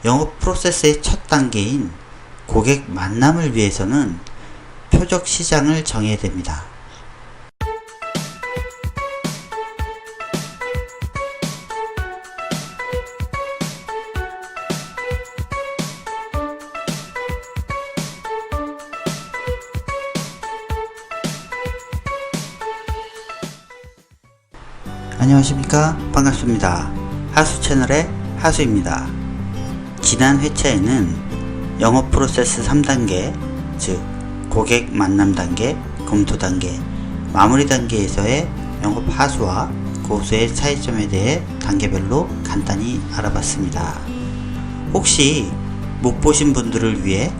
영업 프로세스의 첫 단계인 고객 만남을 위해서는 표적 시장을 정해야 됩니다. 안녕하십니까, 반갑습니다. 하수 채널의 하수입니다. 지난 회차에는 영업 프로세스 3단계, 즉 고객 만남 단계, 검토 단계, 마무리 단계에서의 영업 하수와 고수의 차이점에 대해 단계별로 간단히 알아봤습니다. 혹시 못 보신 분들을 위해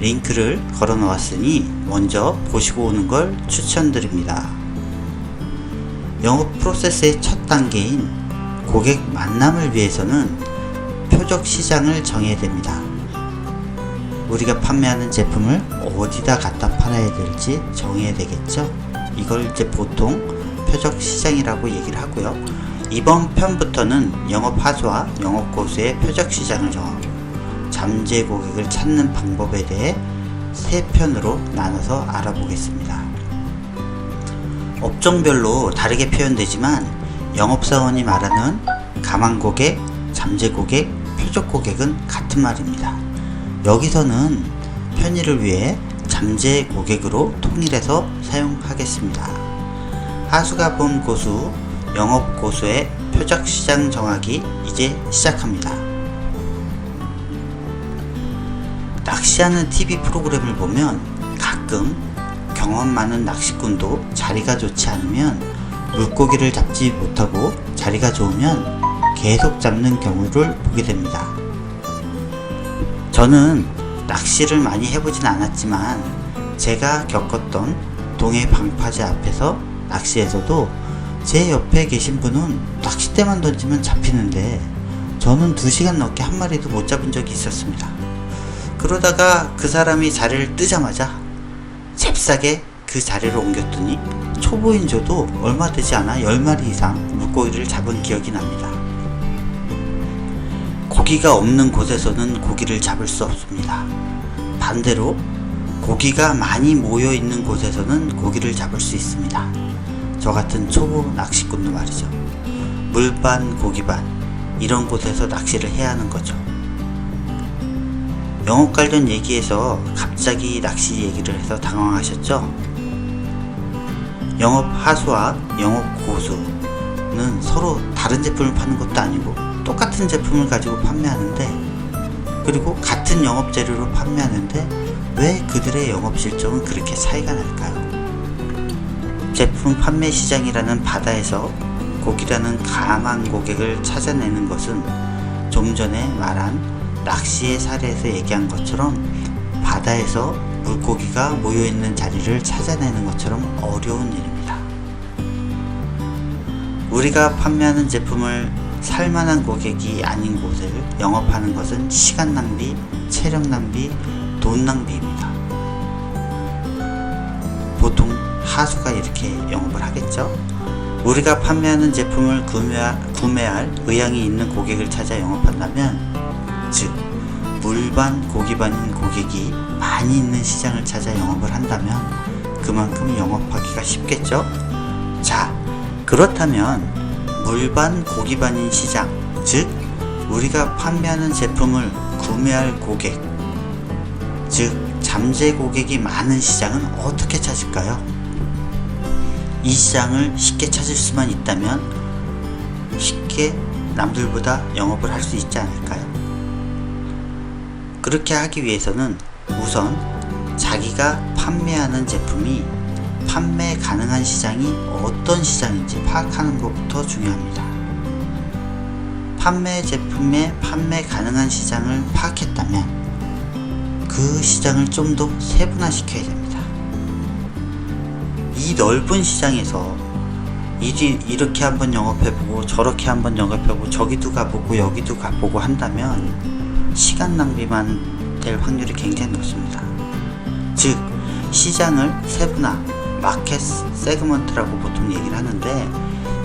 링크를 걸어 놓았으니 먼저 보시고 오는 걸 추천드립니다. 영업 프로세스의 첫 단계인 고객 만남을 위해서는 표적 시장을 정해야 됩니다. 우리가 판매하는 제품을 어디다 갖다 팔아야 될지 정해야 되겠죠? 이걸 이제 보통 표적 시장이라고 얘기를 하고요. 이번 편부터는 영업 하수와 영업 고수의 표적 시장을 정하고 잠재 고객을 찾는 방법에 대해 세 편으로 나눠서 알아보겠습니다. 업종별로 다르게 표현되지만 영업사원이 말하는 가망 고객, 잠재 고객, 표적 고객은 같은 말입니다. 여기서는 편의를 위해 잠재 고객으로 통일해서 사용하겠습니다. 하수가 본 고수, 영업 고수의 표적 시장 정하기 이제 시작합니다. 낚시하는 TV 프로그램을 보면 가끔 경험 많은 낚시꾼도 자리가 좋지 않으면 물고기를 잡지 못하고 자리가 좋으면 계속 잡는 경우를 보게 됩니다. 저는 낚시를 많이 해보진 않았지만 제가 겪었던 동해 방파제 앞에서 낚시에서도 제 옆에 계신 분은 낚싯대만 던지면 잡히는데 저는 2시간 넘게 한 마리도 못 잡은 적이 있었습니다. 그러다가 그 사람이 자리를 뜨자마자 잽싸게 그 자리를 옮겼더니 초보인 저도 얼마 되지 않아 10마리 이상 물고기를 잡은 기억이 납니다. 고기가 없는 곳에서는 고기를 잡을 수 없습니다. 반대로 고기가 많이 모여 있는 곳에서는 고기를 잡을 수 있습니다. 저 같은 초보 낚시꾼도 말이죠. 물반 고기반 이런 곳에서 낚시를 해야 하는 거죠. 영업 관련 얘기에서 갑자기 낚시 얘기를 해서 당황하셨죠? 영업 하수와 영업 고수는 서로 다른 제품을 파는 것도 아니고 똑같은 제품을 가지고 판매하는데, 그리고 같은 영업 재료로 판매하는데 왜 그들의 영업 실적은 그렇게 차이가 날까요? 제품 판매 시장이라는 바다에서 고기라는 가망 고객을 찾아내는 것은 좀 전에 말한 낚시의 사례에서 얘기한 것처럼 바다에서 물고기가 모여있는 자리를 찾아내는 것처럼 어려운 일입니다. 우리가 판매하는 제품을 살만한 고객이 아닌 곳을 영업하는 것은 시간 낭비, 체력 낭비, 돈 낭비입니다. 보통 하수가 이렇게 영업을 하겠죠? 우리가 판매하는 제품을 구매할 의향이 있는 고객을 찾아 영업한다면, 즉 물반 고기반인 고객이 많이 있는 시장을 찾아 영업을 한다면 그만큼 영업하기가 쉽겠죠? 자, 그렇다면 물반 고기반인 시장, 즉 우리가 판매하는 제품을 구매할 고객, 즉 잠재 고객이 많은 시장은 어떻게 찾을까요? 이 시장을 쉽게 찾을 수만 있다면 쉽게 남들보다 영업을 할 수 있지 않을까요? 그렇게 하기 위해서는 우선 자기가 판매하는 제품이 판매 가능한 시장이 어떤 시장인지 파악하는 것부터 중요합니다. 판매 제품의 판매 가능한 시장을 파악했다면 그 시장을 좀 더 세분화시켜야 됩니다. 이 넓은 시장에서 이렇게 한번 영업해보고 저렇게 한번 영업해보고 저기도 가보고 여기도 가보고 한다면 시간 낭비만 될 확률이 굉장히 높습니다. 즉 시장을 세분화, 마켓 세그먼트라고 보통 얘기를 하는데,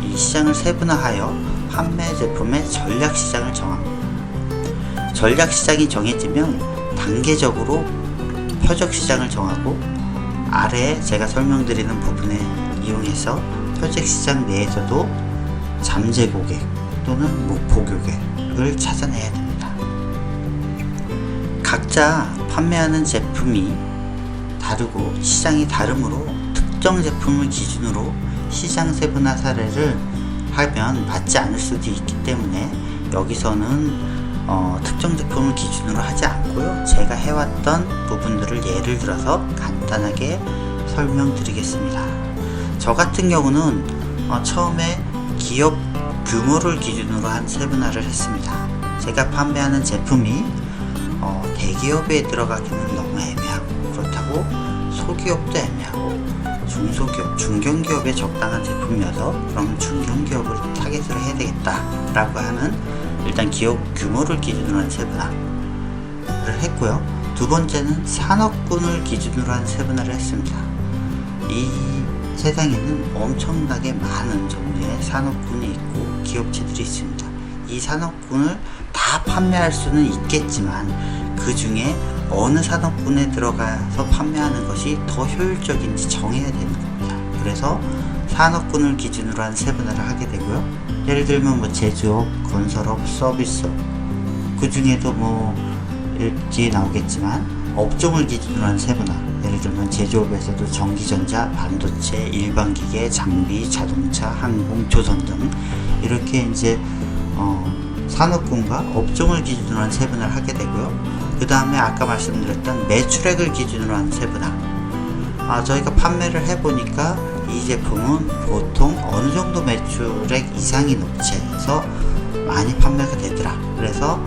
이 시장을 세분화하여 판매 제품의 전략 시장을 정합니다. 전략시장이 정해지면 단계적으로 표적시장을 정하고 아래에 제가 설명드리는 부분에 이용해서 표적시장 내에서도 잠재고객 또는 목표고객을 찾아내야 됩니다. 각자 판매하는 제품이 다르고 시장이 다르므로 특정 제품을 기준으로 시장 세분화 사례를 하면 맞지 않을 수도 있기 때문에 여기서는 특정 제품을 기준으로 하지 않고요. 제가 해왔던 부분들을 예를 들어서 간단하게 설명드리겠습니다. 저 같은 경우는 처음에 기업 규모를 기준으로 한 세분화를 했습니다. 제가 판매하는 제품이 대기업에 들어가기는 너무 애매하고 그렇다고 소기업도 애매하고 중소기업, 중견기업에 적당한 제품이어서 그럼 중견기업을 타겟으로 해야 되겠다 라고 하는 일단 기업 규모를 기준으로 한 세분화를 했고요. 두 번째는 산업군을 기준으로 한 세분화를 했습니다. 이 세상에는 엄청나게 많은 종류의 산업군이 있고 기업체들이 있습니다. 이 산업군을 다 판매할 수는 있겠지만 그 중에 어느 산업군에 들어가서 판매하는 것이 더 효율적인지 정해야 되는 겁니다. 그래서 산업군을 기준으로 한 세분화를 하게 되고요. 예를 들면 제조업, 건설업, 서비스업, 그 중에도 뒤에 나오겠지만 업종을 기준으로 한 세분화, 예를 들면 제조업에서도 전기전자, 반도체, 일반기계, 장비, 자동차, 항공, 조선 등 이렇게 이제 산업군과 업종을 기준으로 한 세분화를 하게 되고요. 그 다음에 아까 말씀드렸던 매출액을 기준으로 한 세분화. 저희가 판매를 해보니까 이 제품은 보통 어느 정도 매출액 이상인 업체에서 많이 판매가 되더라. 그래서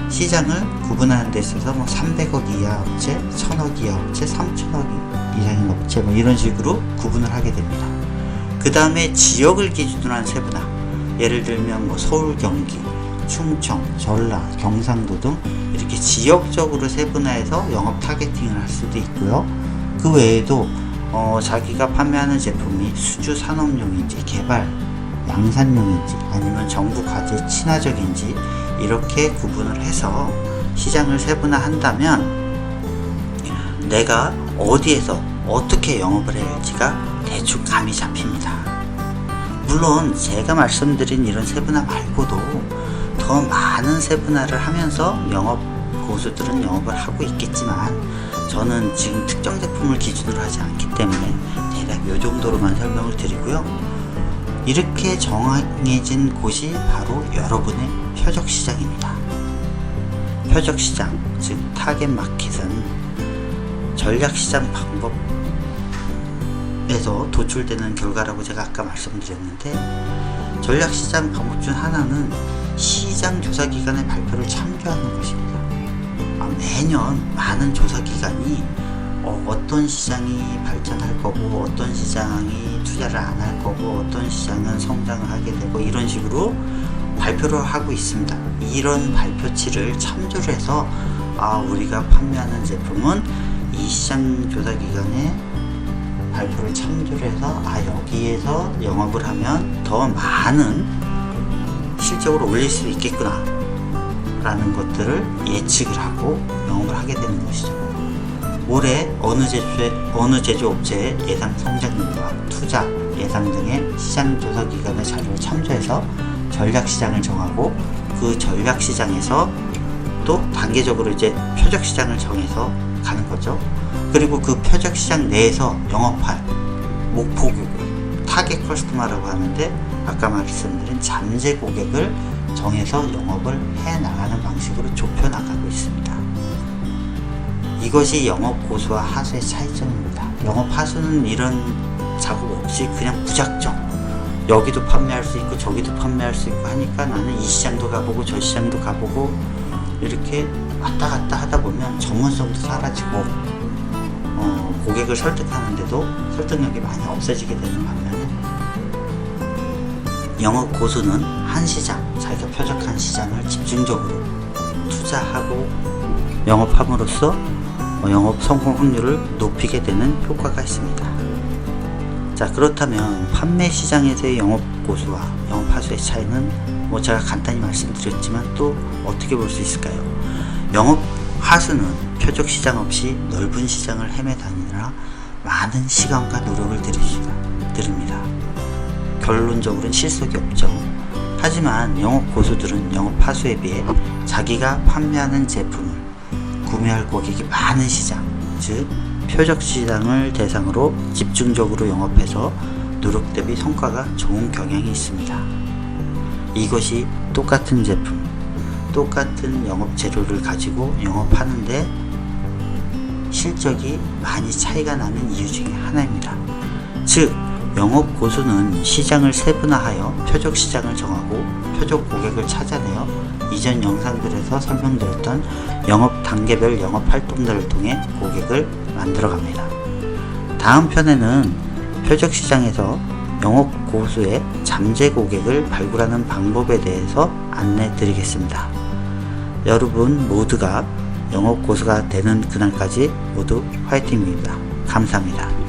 시장을 구분하는 데 있어서 300억 이하 업체, 1000억 이하 업체, 3000억 이상인 업체 이런 식으로 구분을 하게 됩니다. 그 다음에 지역을 기준으로 한 세분화. 예를 들면 서울, 경기, 충청, 전라, 경상도 등 이렇게 지역적으로 세분화해서 영업 타겟팅을 할 수도 있고요. 그 외에도 자기가 판매하는 제품이 수주 산업용인지 개발 양산용인지 아니면 정부 과제 친화적인지 이렇게 구분을 해서 시장을 세분화한다면 내가 어디에서 어떻게 영업을 해야 할지가 대충 감이 잡힙니다. 물론 제가 말씀드린 이런 세분화 말고도 더 많은 세분화를 하면서 영업 고수들은 영업을 하고 있겠지만 저는 지금 특정 제품을 기준으로 하지 않기 때문에 대략 이 정도로만 설명을 드리고요. 이렇게 정해진 곳이 바로 여러분의 표적시장입니다. 표적시장, 즉 타겟 마켓은 전략시장 방법에서 도출되는 결과라고 제가 아까 말씀드렸는데 전략시장 방법 중 하나는 시장 조사기관의 발표를 참조하는 것입니다. 매년 많은 조사기관이 어떤 시장이 발전할 거고 어떤 시장이 투자를 안 할 거고 어떤 시장은 성장을 하게 되고 이런 식으로 발표를 하고 있습니다. 이런 발표치를 참조를 해서 우리가 판매하는 제품은 이 시장 조사기관의 발표를 참조를 해서 여기에서 영업을 하면 더 많은 실적으로 올릴 수 있겠구나 라는 것들을 예측을 하고 영업을 하게 되는 것이죠. 올해 어느 제조업체의 예상 성장률과 투자 예상 등의 시장 조사 기관의 자료를 참조해서 전략시장을 정하고 그 전략시장에서 또 단계적으로 이제 표적시장을 정해서 가는 거죠. 그리고 그 표적시장 내에서 영업할 목표고객, 타겟 커스터머라고 하는데 아까 말씀드린 잠재 고객을 정해서 영업을 해 나가는 방식으로 좁혀 나가고 있습니다. 이것이 영업 고수와 하수의 차이점입니다. 영업 하수는 이런 작업 없이 그냥 무작정 여기도 판매할 수 있고 저기도 판매할 수 있고 하니까 나는 이 시장도 가보고 저 시장도 가보고 이렇게 왔다 갔다 하다 보면 전문성도 사라지고 고객을 설득하는데도 설득력이 많이 없어지게 되는 반면에 영업 고수는 한 시장, 자기가 표적한 시장을 집중적으로 투자하고 영업함으로써 영업 성공 확률을 높이게 되는 효과가 있습니다. 자, 그렇다면 판매 시장에서의 영업 고수와 영업 하수의 차이는 제가 간단히 말씀드렸지만 또 어떻게 볼 수 있을까요? 영업 하수는 표적 시장 없이 넓은 시장을 헤매 다니느라 많은 시간과 노력을 들입니다. 결론적으로는 실속이 없죠. 하지만 영업 고수들은 영업 하수에 비해 자기가 판매하는 제품을 구매할 고객이 많은 시장, 즉 표적 시장을 대상으로 집중적으로 영업해서 노력 대비 성과가 좋은 경향이 있습니다. 이것이 똑같은 제품, 똑같은 영업 재료를 가지고 영업하는데 실적이 많이 차이가 나는 이유 중에 하나입니다. 즉 영업 고수는 시장을 세분화하여 표적 시장을 정하고 표적 고객을 찾아내어 이전 영상들에서 설명드렸던 영업 단계별 영업 활동들을 통해 고객을 만들어 갑니다. 다음 편에는 표적 시장에서 영업 고수의 잠재 고객을 발굴하는 방법에 대해서 안내 드리겠습니다. 여러분 모두가 영업 고수가 되는 그날까지 모두 화이팅입니다. 감사합니다.